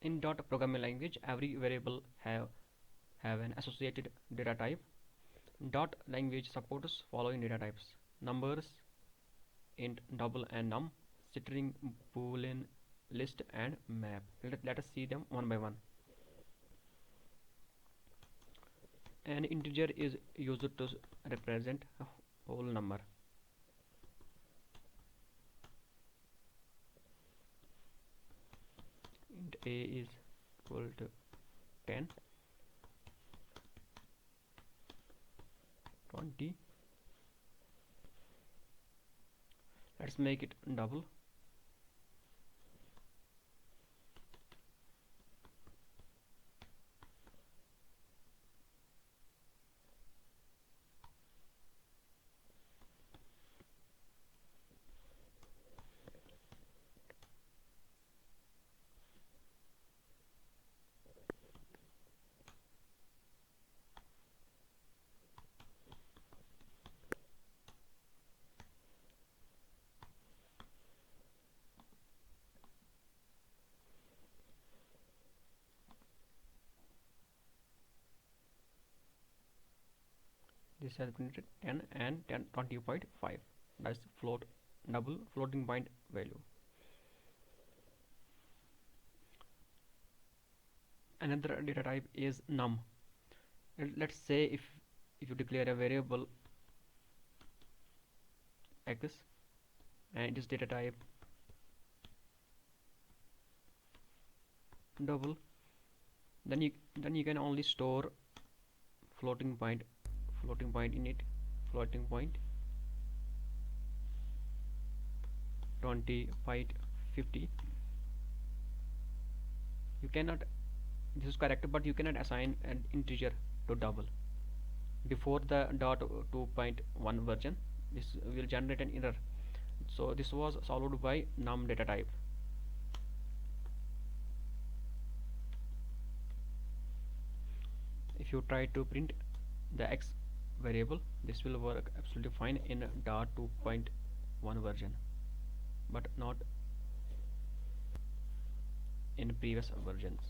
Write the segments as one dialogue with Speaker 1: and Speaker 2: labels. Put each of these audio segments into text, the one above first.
Speaker 1: In dot programming language, every variable have an associated data type. Dot language supports following data types: numbers, int, double, and num, string, boolean, list, and map. Let us see them one by one. An integer is used to represent a whole number. Int a is equal to 10, 20. Let's make it double. This has printed 10 and 10 20.5. That's float double floating point value. Another data type is num. Let's say if you declare a variable x and it is data type double, then you can only store floating point in it, floating point 20.50. You cannot, this is correct, but you cannot assign an integer to double before the dot 2.1 version. This will generate an error. So this was solved by num data type. If you try to print the x variable, this will work absolutely fine in dot 2.1 version, but not in previous versions.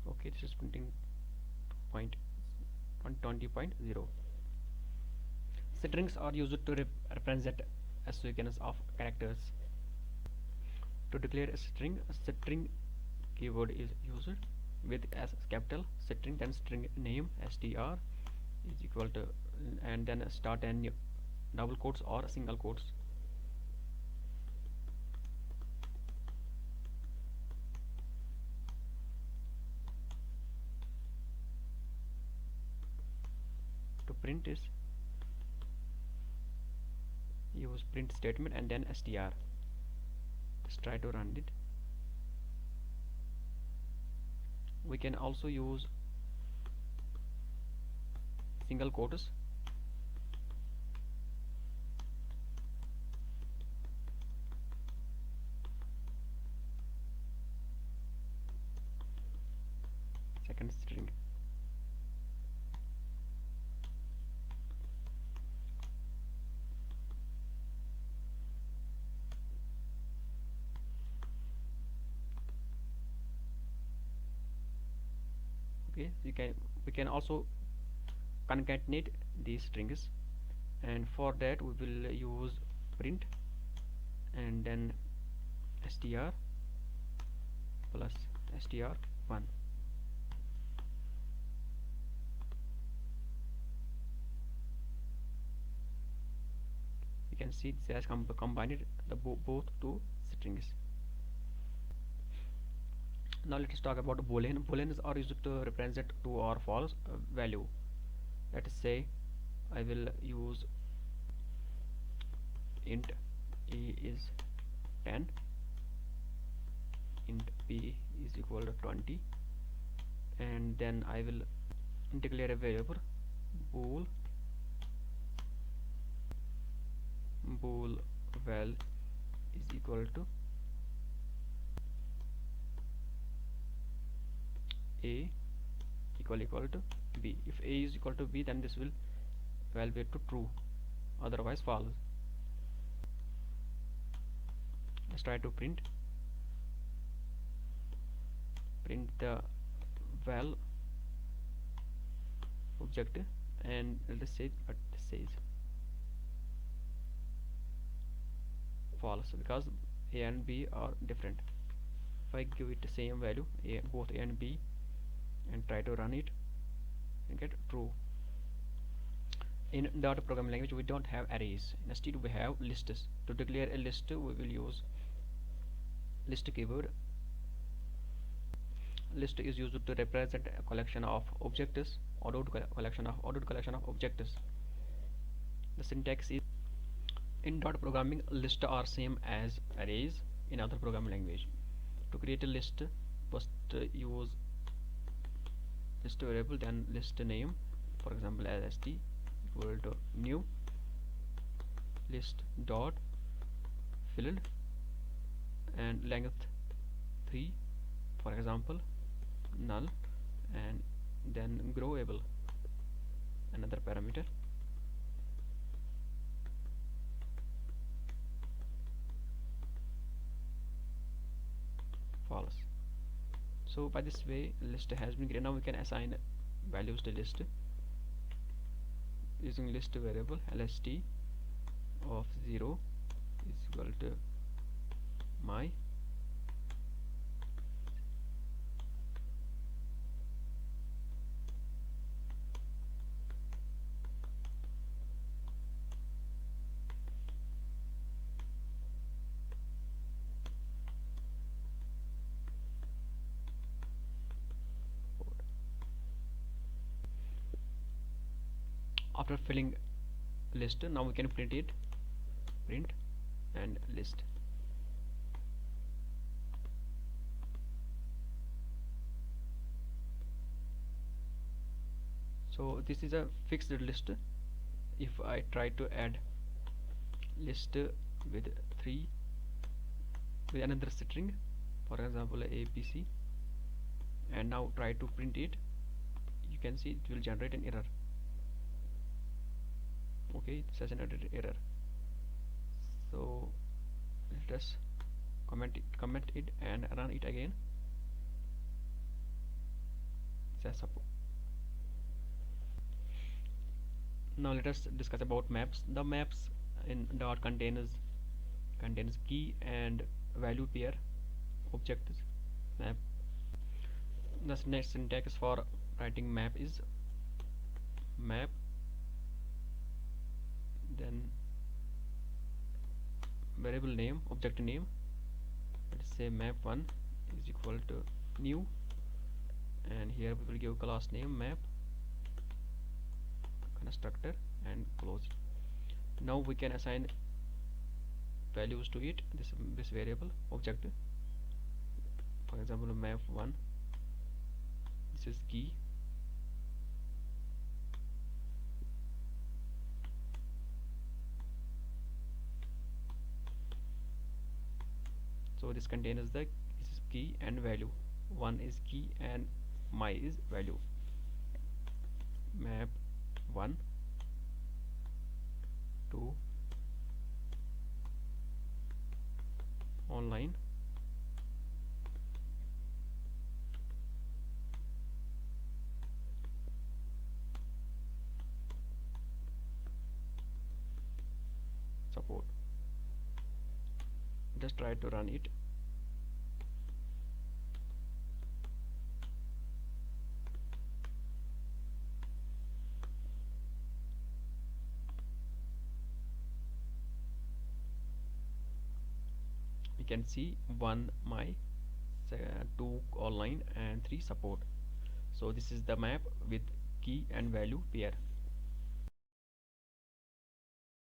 Speaker 1: Okay, this is printing 20.0. Strings are used to represent a sequence of characters. To declare a string keyword is used with as capital string, then string name str is equal to, and then start and double quotes or single quotes. To print this, use print statement and then str. Let's try to run it. We can also use single quotes. Second string. Okay, we can also concatenate these strings, and for that we will use print and then str plus str1. You can see this has combined the both two strings. Now let us talk about boolean. Booleans are used to represent true or false value. Let us say I will use int a is 10, int b is equal to 20, and then I will declare a variable bool val is equal to a equal to b. If a is equal to b, then this will evaluate to true, otherwise false. let's try to print the val object, and let's say what this says false, because a and b are different. If I give it the same value, both a and b, and try to run it and get true. In data programming language we don't have arrays, instead we have lists. To declare a list we will use list keyword. List is used to represent a collection of objects, ordered collection of objects. The syntax is, in dot programming lists are same as arrays in other programming language. To create a list, first use list variable, then list name, for example as st equal to new list dot filled and length 3, for example null, and then growable, another parameter. False. So by this way list has been created. Now we can assign values to list using list variable lst of 0 is equal to my after filling list. Now we can print it, print and list. So this is a fixed list. If I try to add list with 3 with another string, for example abc, and now try to print it, you can see it will generate an error. Okay, it says an error. So let us comment it and run it again. It says support. Now let us discuss about maps. The maps in dot contains key and value pair objects map. The next syntax for writing map is map, then variable name, object name, let's say map1 is equal to new, and here we will give class name map constructor and close it. Now we can assign values to it, this variable object. For example map1, this is key, so this contains the key and value. 1 is key and my is value. Map 1 to online support. Just try to run it. We can see 1 my, 2 online and 3 support. So this is the map with key and value pair.